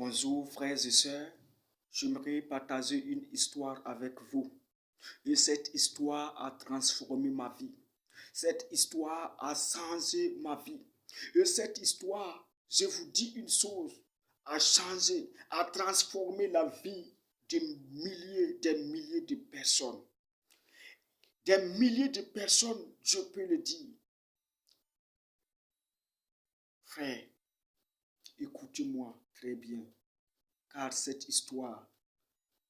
Bonjour frères et sœurs, j'aimerais partager une histoire avec vous. Et cette histoire a transformé ma vie. Cette histoire a changé ma vie. Et cette histoire, je vous dis une chose, a changé, a transformé la vie des milliers de personnes. Des milliers de personnes, je peux le dire. Frère, écoutez-moi très bien, car cette histoire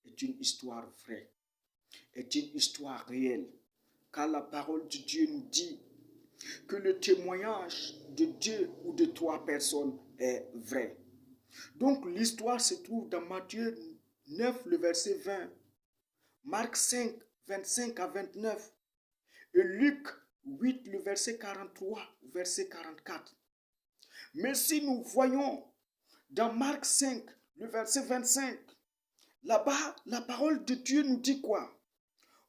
est une histoire vraie, est une histoire réelle, car la parole de Dieu nous dit que le témoignage de deux ou de trois personnes est vrai. Donc l'histoire se trouve dans Matthieu 9, le verset 20, Marc 5, 25 à 29, et Luc 8, le verset 43, verset 44. Mais si nous voyons dans Marc 5, le verset 25, là-bas, la parole de Dieu nous dit quoi?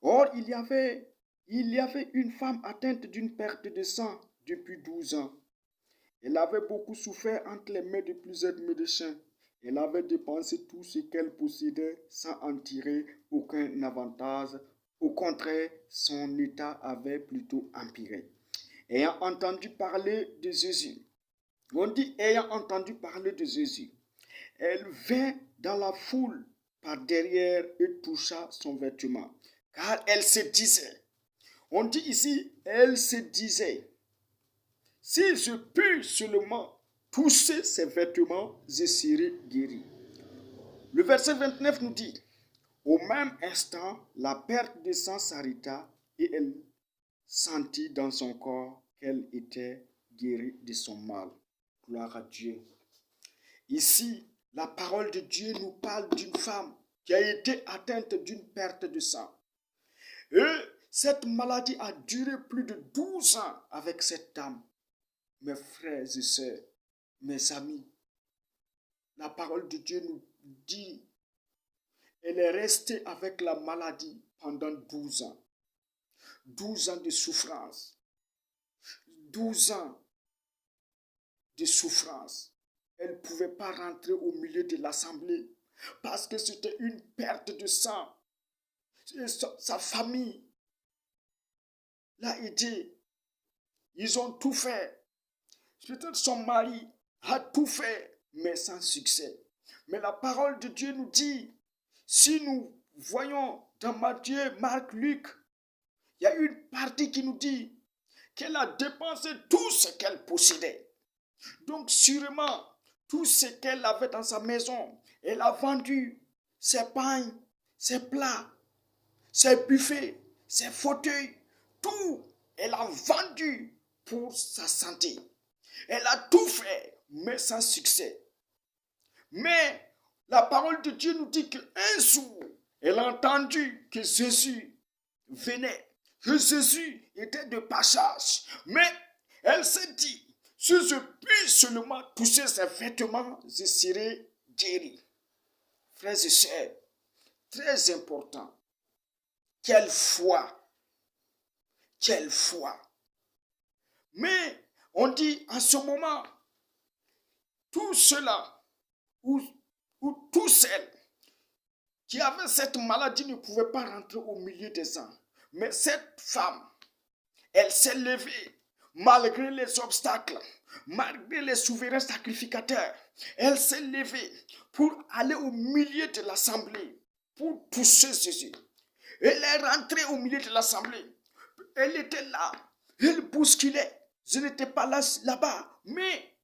Or, il y avait une femme atteinte d'une perte de sang depuis 12 ans. Elle avait beaucoup souffert entre les mains de plusieurs médecins. Elle avait dépensé tout ce qu'elle possédait sans en tirer aucun avantage. Au contraire, son état avait plutôt empiré. Ayant entendu parler de Jésus, on dit ayant entendu parler de Jésus, elle vint dans la foule par derrière et toucha son vêtement. Car elle se disait, on dit ici, elle se disait, si je puis seulement toucher ses vêtements, je serai guéri. Le verset 29 nous dit, au même instant, la perte de sang s'arrêta et elle sentit dans son corps qu'elle était guérie de son mal. Gloire à Dieu. Ici, la parole de Dieu nous parle d'une femme qui a été atteinte d'une perte de sang. Et cette maladie a duré plus de 12 ans avec cette dame. Mes frères et sœurs, mes amis, la parole de Dieu nous dit, elle est restée avec la maladie pendant 12 ans. 12 ans de souffrance. 12 ans de souffrance. Elle ne pouvait pas rentrer au milieu de l'assemblée parce que c'était une perte de sang. Et sa famille l'a aidée. Ils ont tout fait. Peut-être son mari a tout fait, mais sans succès. Mais la parole de Dieu nous dit, si nous voyons dans Matthieu, Marc, Luc, il y a une partie qui nous dit qu'elle a dépensé tout ce qu'elle possédait. Donc sûrement, tout ce qu'elle avait dans sa maison, elle a vendu ses pagnes, ses plats, ses buffets, ses fauteuils, tout, elle a vendu pour sa santé. Elle a tout fait, mais sans succès. Mais la parole de Dieu nous dit qu'un jour, elle a entendu que Jésus venait, que Jésus était de passage. Mais elle s'est dit, si je puis seulement toucher ses vêtements, je serai guéri. Frères et sœurs, très important. Quelle foi! Quelle foi! Mais on dit en ce moment, tout cela, ou tous celles qui avaient cette maladie ne pouvaient pas rentrer au milieu des gens. Mais cette femme, elle s'est levée malgré les obstacles, malgré les souverains sacrificateurs. Elle s'est levée pour aller au milieu de l'assemblée, pour toucher Jésus. Elle est rentrée au milieu de l'assemblée. Elle était là, elle bousculait. Je n'étais pas là-bas, mais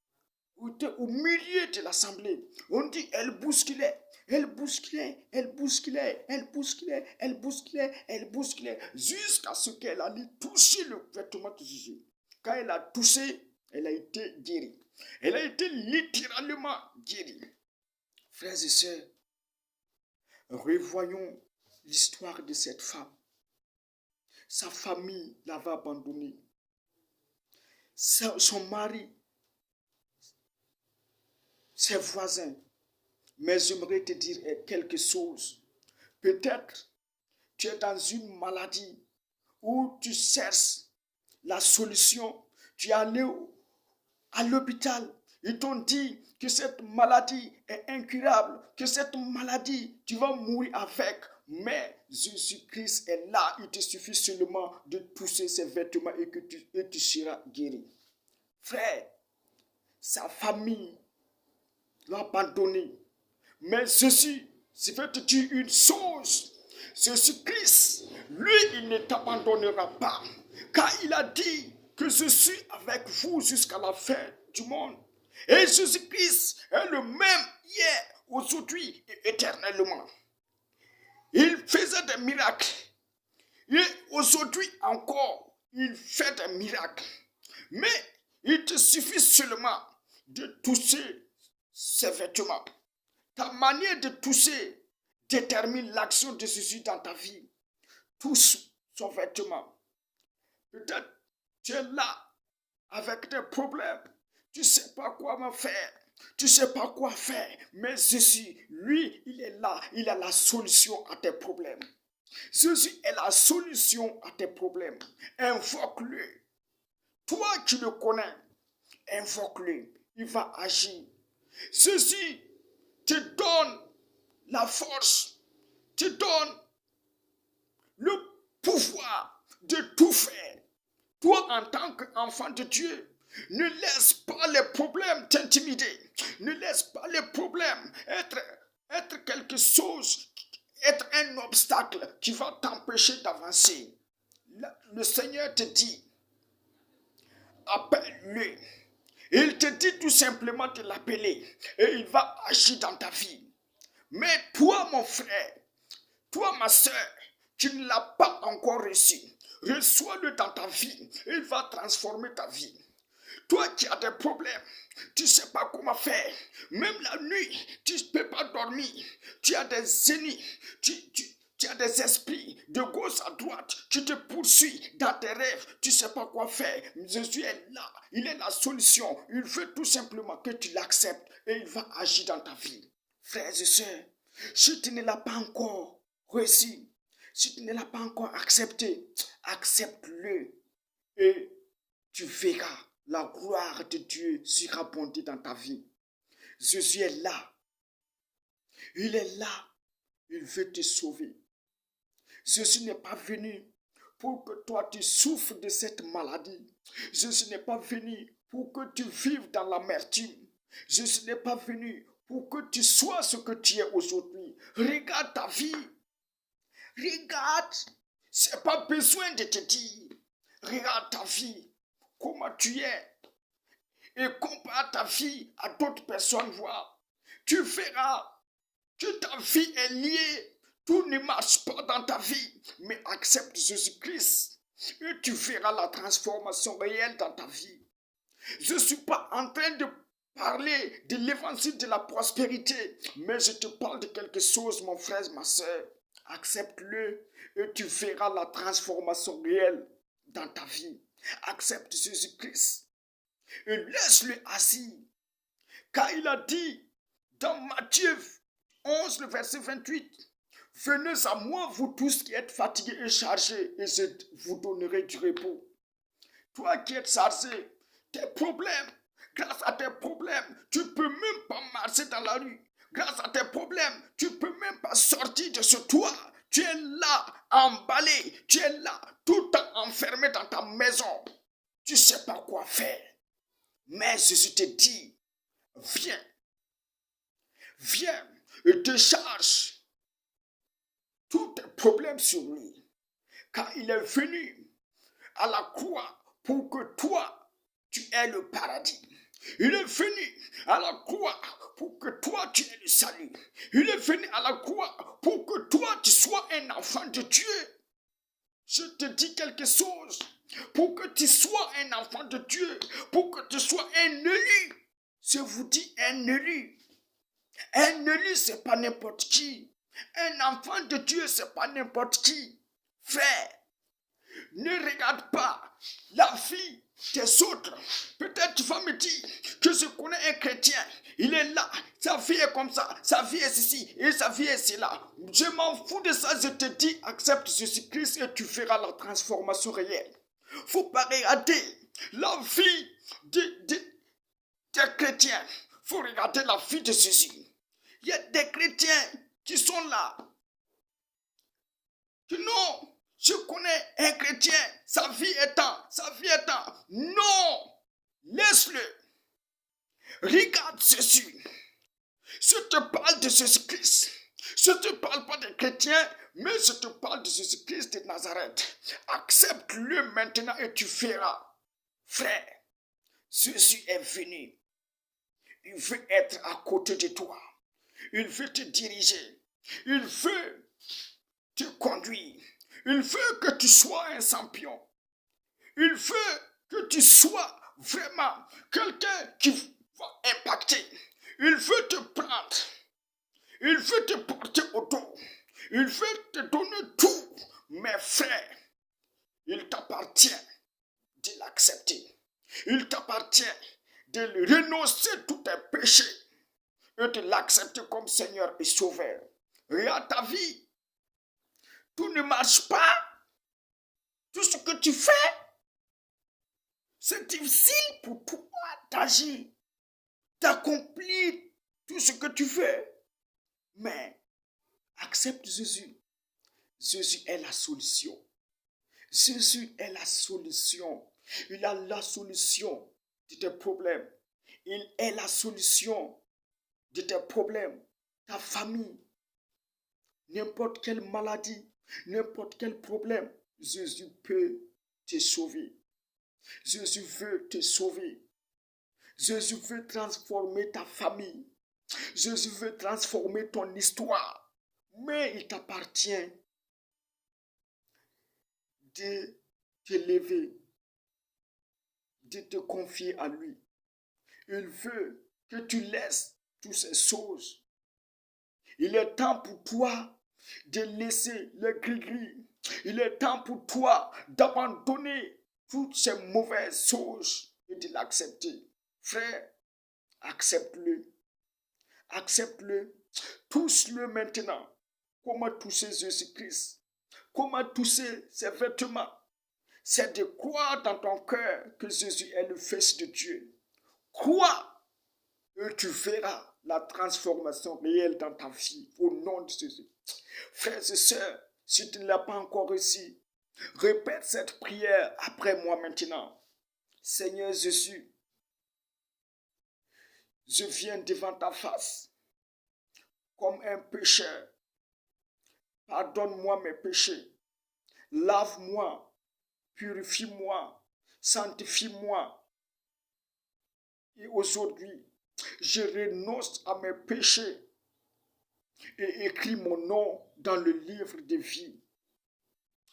au milieu de l'assemblée. On dit, elle bousculait, elle bousculait, elle bousculait, elle bousculait, elle bousculait, elle bousculait, jusqu'à ce qu'elle allait toucher le vêtement de Jésus. Quand elle a touché, elle a été guérie. Elle a été littéralement guérie. Frères et sœurs, revoyons l'histoire de cette femme. Sa famille l'avait abandonnée. Son mari, ses voisins. Mais j'aimerais te dire quelque chose. Peut-être tu es dans une maladie où tu cherches la solution. Tu es allé à l'hôpital. Ils t'ont dit que cette maladie est incurable, que cette maladie, tu vas mourir avec. Mais Jésus-Christ est là. Il te suffit seulement de toucher ses vêtements et tu seras guéri. Frère, sa famille l'a abandonné. Mais ceci, c'est fait te dire une chose. Jésus-Christ, lui, il ne t'abandonnera pas. Car il a dit que je suis avec vous jusqu'à la fin du monde. Et Jésus-Christ est le même hier, aujourd'hui et éternellement. Il faisait des miracles. Et aujourd'hui encore, il fait des miracles. Mais il te suffit seulement de toucher ses vêtements. Ta manière de toucher détermine l'action de Jésus dans ta vie. Touche son vêtement. Peut-être tu es là avec des problèmes. Tu ne sais pas quoi faire. Tu ne sais pas quoi faire. Mais Jésus, lui, il est là. Il a la solution à tes problèmes. Jésus est la solution à tes problèmes. Invoque-le. Toi qui le connais, invoque-le. Il va agir. Jésus te donne la force, te donne le pouvoir de tout faire. Toi, en tant qu'enfant de Dieu, ne laisse pas les problèmes t'intimider. Ne laisse pas les problèmes être quelque chose, être un obstacle qui va t'empêcher d'avancer. Le Seigneur te dit, appelle-le. Il te dit tout simplement de l'appeler et il va agir dans ta vie. Mais toi, mon frère, toi, ma soeur, qui ne l'as pas encore reçu, reçois-le dans ta vie. Il va transformer ta vie. Toi qui as des problèmes, tu ne sais pas comment faire. Même la nuit, tu ne peux pas dormir. Tu as des ennemis, tu as des esprits de gauche à droite. Tu te poursuis dans tes rêves. Tu ne sais pas quoi faire. Jésus est là. Il est la solution. Il veut tout simplement que tu l'acceptes et il va agir dans ta vie. Frères et sœurs, si tu ne l'as pas encore reçu, si tu ne l'as pas encore accepté, accepte-le et tu verras la gloire de Dieu surabonder dans ta vie. Jésus est là. Il est là. Il veut te sauver. Jésus n'est pas venu pour que toi tu souffres de cette maladie. Jésus n'est pas venu pour que tu vives dans l'amertume. Jésus n'est pas venu pour que tu sois ce que tu es aujourd'hui. Regarde ta vie. Regarde. C'est pas besoin de te dire. Regarde ta vie. Comment tu es. Et compare ta vie à d'autres personnes. Voir. Tu verras que ta vie est liée. Tout ne marche pas dans ta vie. Mais accepte Jésus-Christ. Et tu verras la transformation réelle dans ta vie. Je ne suis pas en train de parler de l'évangile de la prospérité, mais je te parle de quelque chose, mon frère, ma soeur. Accepte-le et tu verras la transformation réelle dans ta vie. Accepte Jésus-Christ et laisse-le assis. Car il a dit dans Matthieu 11, le verset 28, « Venez à moi, vous tous qui êtes fatigués et chargés, et je vous donnerai du repos. » Toi qui es chargé, tes problèmes, grâce à tes problèmes, tu ne peux même pas marcher dans la rue. Grâce à tes problèmes, tu ne peux même pas sortir de ce toit. Tu es là, emballé. Tu es là, tout enfermé dans ta maison. Tu ne sais pas quoi faire. Mais Jésus te dit, viens. Viens et décharge tous tes problèmes sur lui. Car il est venu à la croix pour que toi, tu aies le paradis. Il est venu à la croix pour que toi, tu aies le salut. Il est venu à la croix pour que toi, tu sois un enfant de Dieu. Je te dis quelque chose. Pour que tu sois un enfant de Dieu, pour que tu sois un élu. Je vous dis un élu. Un élu, ce n'est pas n'importe qui. Un enfant de Dieu, ce n'est pas n'importe qui. Frère, ne regarde pas la vie des autres. Peut-être tu vas me dire que je connais un chrétien. Il est là, sa vie est comme ça, sa vie est ceci et sa vie est cela. Je m'en fous de ça, je te dis, accepte Jésus-Christ et tu verras la transformation réelle. Faut pas regarder la vie des chrétiens, il faut regarder la vie de Jésus. Il y a des chrétiens qui sont là. Que non, je connais un chrétien, sa vie est temps. Non, laisse-le. Regarde Jésus. Je te parle de Jésus-Christ. Je ne te parle pas des chrétiens, mais je te parle de Jésus-Christ de Nazareth. Accepte-le maintenant et tu verras. Frère, Jésus est venu. Il veut être à côté de toi. Il veut te diriger. Il veut te conduire. Il veut que tu sois un champion. Il veut que tu sois vraiment quelqu'un qui va impacter. Il veut te prendre. Il veut te porter au dos. Il veut te donner tout. Mes frères, il t'appartient de l'accepter. Il t'appartient de renoncer tous tes péchés et de l'accepter comme Seigneur et Sauveur. Regarde ta vie. Tout ne marche pas. Tout ce que tu fais, c'est difficile pour toi d'agir, d'accomplir tout ce que tu fais. Mais accepte Jésus. Jésus est la solution. Jésus est la solution. Il a la solution de tes problèmes. Il est la solution de tes problèmes. Ta famille, n'importe quelle maladie, n'importe quel problème, Jésus peut te sauver. Jésus veut te sauver. Jésus veut transformer ta famille. Jésus veut transformer ton histoire. Mais il t'appartient de te lever, de te confier à lui. Il veut que tu laisses toutes ces choses. Il est temps pour toi de laisser le gris-gris. Il est temps pour toi d'abandonner toutes ces mauvaises choses et de l'accepter. Frère, accepte-le. Accepte-le. Touche-le maintenant. Comment toucher Jésus-Christ? Comment toucher ses vêtements? C'est de croire dans ton cœur que Jésus est le Fils de Dieu. Crois et tu verras la transformation réelle dans ta vie au nom de Jésus. Frères et sœurs, si tu ne l'as pas encore réussi, répète cette prière après moi maintenant. Seigneur Jésus, je viens devant ta face comme un pécheur. Pardonne-moi mes péchés. Lave-moi, purifie-moi, sanctifie-moi. Et aujourd'hui, je renonce à mes péchés et écris mon nom dans le livre de vie.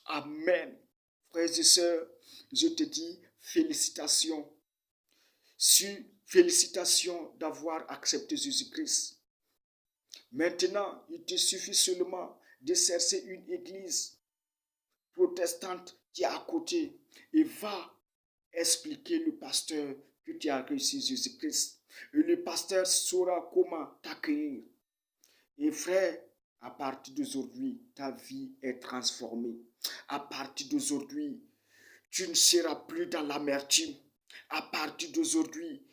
Amen. Frères et sœurs, je te dis félicitations. Félicitations d'avoir accepté Jésus-Christ. Maintenant, il te suffit seulement de chercher une église protestante qui est à côté et va expliquer le pasteur que tu as reçu Jésus-Christ. Et le pasteur saura comment t'accueillir. Et frère, à partir d'aujourd'hui, ta vie est transformée. À partir d'aujourd'hui, tu ne seras plus dans l'amertume. À partir d'aujourd'hui,